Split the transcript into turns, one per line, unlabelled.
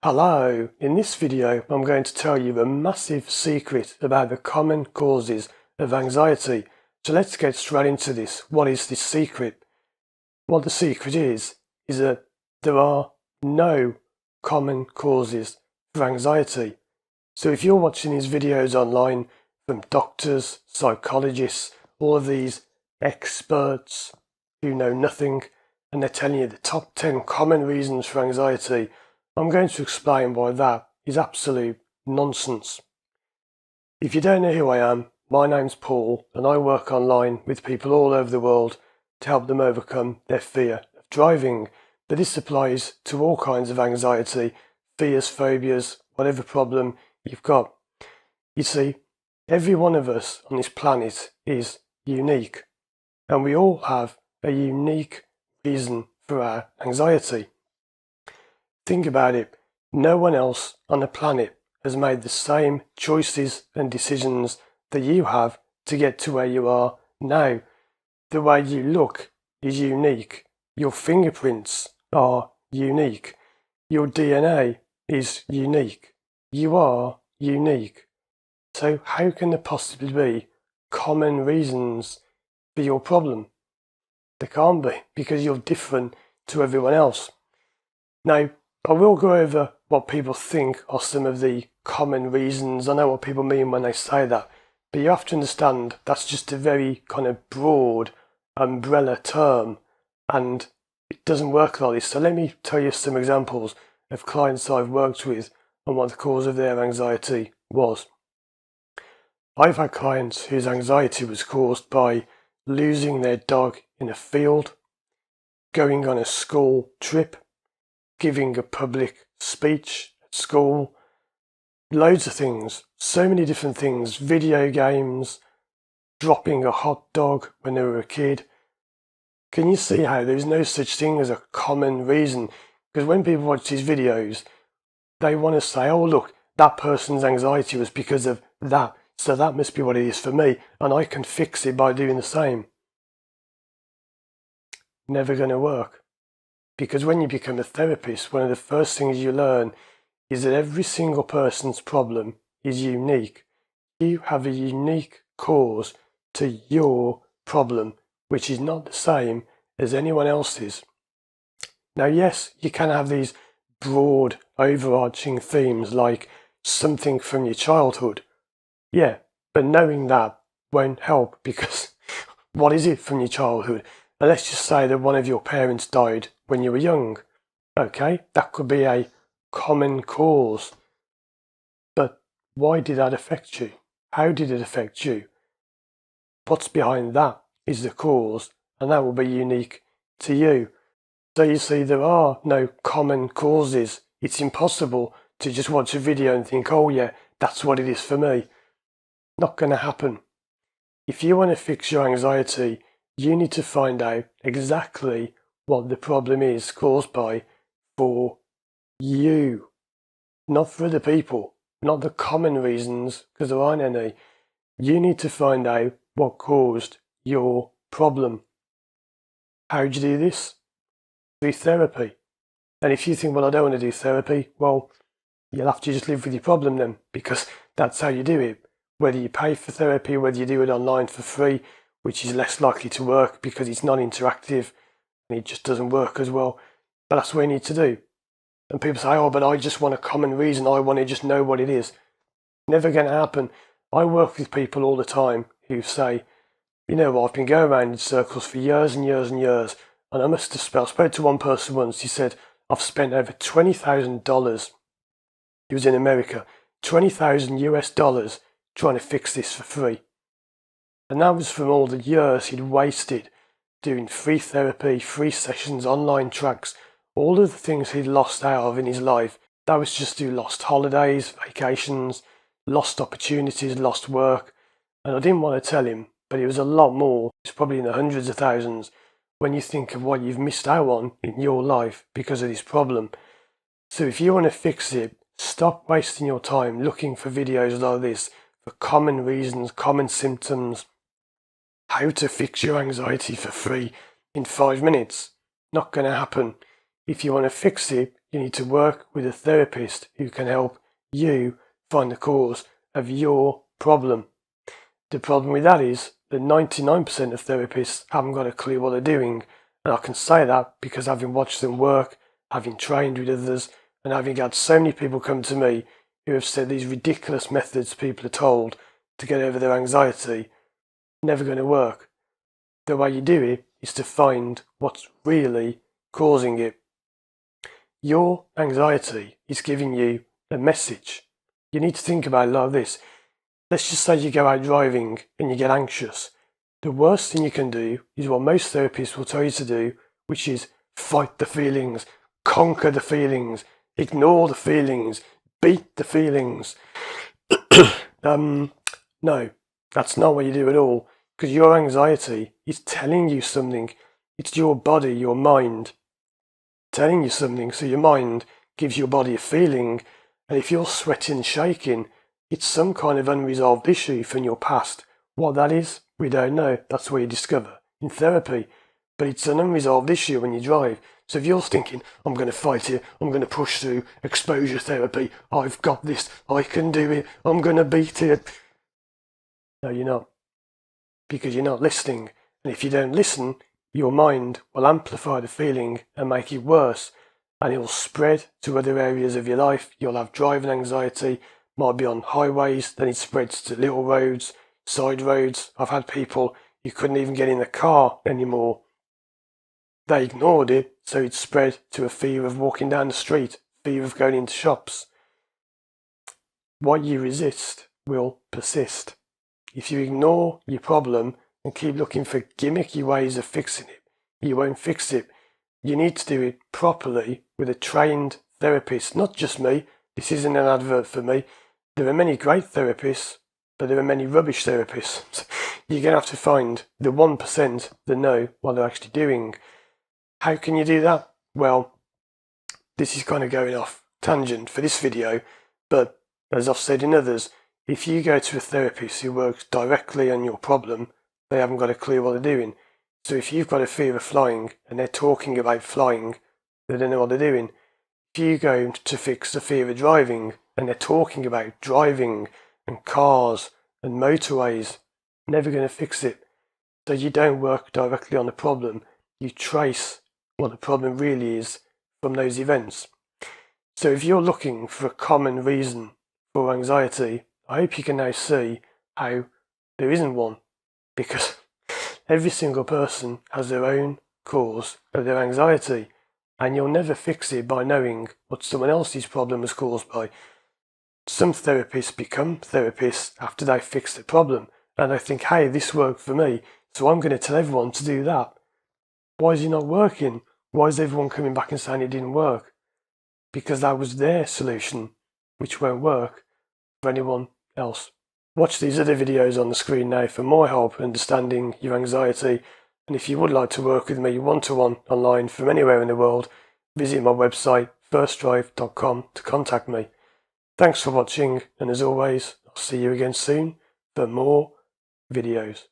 Hello, in this video I'm going to tell you a massive secret about the common causes of anxiety. So let's get straight into this. What is this secret? What the secret is that there are no common causes for anxiety. So if you're watching these videos online from doctors, psychologists, all of these experts who know nothing, and they're telling you the top 10 common reasons for anxiety, I'm going to explain why that is absolute nonsense. If you don't know who I am, my name's Paul and I work online with people all over the world to help them overcome their fear of driving. But this applies to all kinds of anxiety, fears, phobias, whatever problem you've got. You see, every one of us on this planet is unique, and we all have a unique reason for our anxiety. Think about it. No one else on the planet has made the same choices and decisions that you have to get to where you are now. The way you look is unique. Your fingerprints are unique. Your DNA is unique. You are unique. So how can there possibly be common reasons for your problem? There can't be, because you're different to everyone else. Now, I will go over what people think are some of the common reasons. I know what people mean when they say that, but you have to understand that's just a very kind of broad umbrella term, and it doesn't work like this. So let me tell you some examples of clients I've worked with and what the cause of their anxiety was. I've had clients whose anxiety was caused by losing their dog in a field, going on a school trip, giving a public speech at school, loads of things, so many different things, video games, dropping a hot dog when they were a kid. Can you see how there's no such thing as a common reason? Because when people watch these videos, they want to say, oh look, that person's anxiety was because of that, so that must be what it is for me, and I can fix it by doing the same. Never going to work. Because when you become a therapist, one of the first things you learn is that every single person's problem is unique. You have a unique cause to your problem, which is not the same as anyone else's. Now, yes, you can have these broad, overarching themes like something from your childhood. Yeah, but knowing that won't help, because what is it from your childhood? And let's just say that one of your parents died when you were young. Okay, that could be a common cause. But why did that affect you? How did it affect you? What's behind that is the cause, and that will be unique to you. So you see, there are no common causes. It's impossible to just watch a video and think, oh yeah, that's what it is for me. Not going to happen. If you want to fix your anxiety, you need to find out exactly what the problem is caused by for you, not for other people, not the common reasons, because there aren't any. You need to find out what caused your problem. How do you do this? Through therapy. And if you think, well, I don't want to do therapy, well, you'll have to just live with your problem then, because that's how you do it. Whether you pay for therapy, whether you do it online for free, which is less likely to work because it's not interactive and it just doesn't work as well. But that's what you need to do. And people say, oh, but I just want a common reason. I want to just know what it is. Never going to happen. I work with people all the time who say, you know what, I've been going around in circles for years and years and years. And I spoke to one person once. He said, I've spent over $20,000. He was in America. 20,000 US dollars trying to fix this for free. And that was from all the years he'd wasted doing free therapy, free sessions, online tracks, all of the things he'd lost out of in his life. That was just through lost holidays, vacations, lost opportunities, lost work. And I didn't want to tell him, but it was a lot more. It's probably in the hundreds of thousands when you think of what you've missed out on in your life because of this problem. So if you want to fix it, stop wasting your time looking for videos like this for common reasons, common symptoms, how to fix your anxiety for free in 5 minutes. Not going to happen. If you want to fix it, You need to work with a therapist who can help you find the cause of your problem. The problem with that is that 99% of therapists haven't got a clue what they're doing, and I can say that because having watched them work, having trained with others, and having had so many people come to me who have said these ridiculous methods people are told to get over their anxiety, never going to work. The way you do it is to find what's really causing it. Your anxiety is giving you a message. You need to think about it like this. Let's just say you go out driving and you get anxious. The worst thing you can do is what most therapists will tell you to do, which is fight the feelings, conquer the feelings, ignore the feelings, beat the feelings. No, that's not what you do at all, because your anxiety is telling you something. It's your body, your mind, telling you something. So your mind gives your body a feeling, and if you're sweating and shaking, it's some kind of unresolved issue from your past. What that is, we don't know. That's what you discover in therapy. But it's an unresolved issue when you drive. So if you're thinking, I'm going to fight it, I'm going to push through exposure therapy, I've got this, I can do it, I'm going to beat it. No, you're not. Because you're not listening. And if you don't listen, your mind will amplify the feeling and make it worse. And it will spread to other areas of your life. You'll have driving anxiety, might be on highways, then it spreads to little roads, side roads. I've had people who couldn't even get in the car anymore. They ignored it, so it spread to a fear of walking down the street, fear of going into shops. What you resist will persist. If you ignore your problem and keep looking for gimmicky ways of fixing it, you won't fix it. You need to do it properly with a trained therapist, not just me. This isn't an advert for me. There are many great therapists, but there are many rubbish therapists. You're going to have to find the 1% that know what they're actually doing. How can you do that? Well, this is kind of going off tangent for this video, but as I've said in others, if you go to a therapist who works directly on your problem, they haven't got a clue what they're doing. So if you've got a fear of flying and they're talking about flying, they don't know what they're doing. If you go to fix the fear of driving and they're talking about driving and cars and motorways, never going to fix it. So you don't work directly on the problem. You trace what the problem really is from those events. So if you're looking for a common reason for anxiety, I hope you can now see how there isn't one, because every single person has their own cause of their anxiety, and you'll never fix it by knowing what someone else's problem was caused by. Some therapists become therapists after they fix the problem, and they think, hey, this worked for me, so I'm going to tell everyone to do that. Why is it not working? Why is everyone coming back and saying it didn't work? Because that was their solution, which won't work for anyone else. Watch these other videos on the screen now for more help understanding your anxiety, and if you would like to work with me one-to-one online from anywhere in the world, visit my website firstdrive.com to contact me. Thanks for watching, and as always, I'll see you again soon for more videos.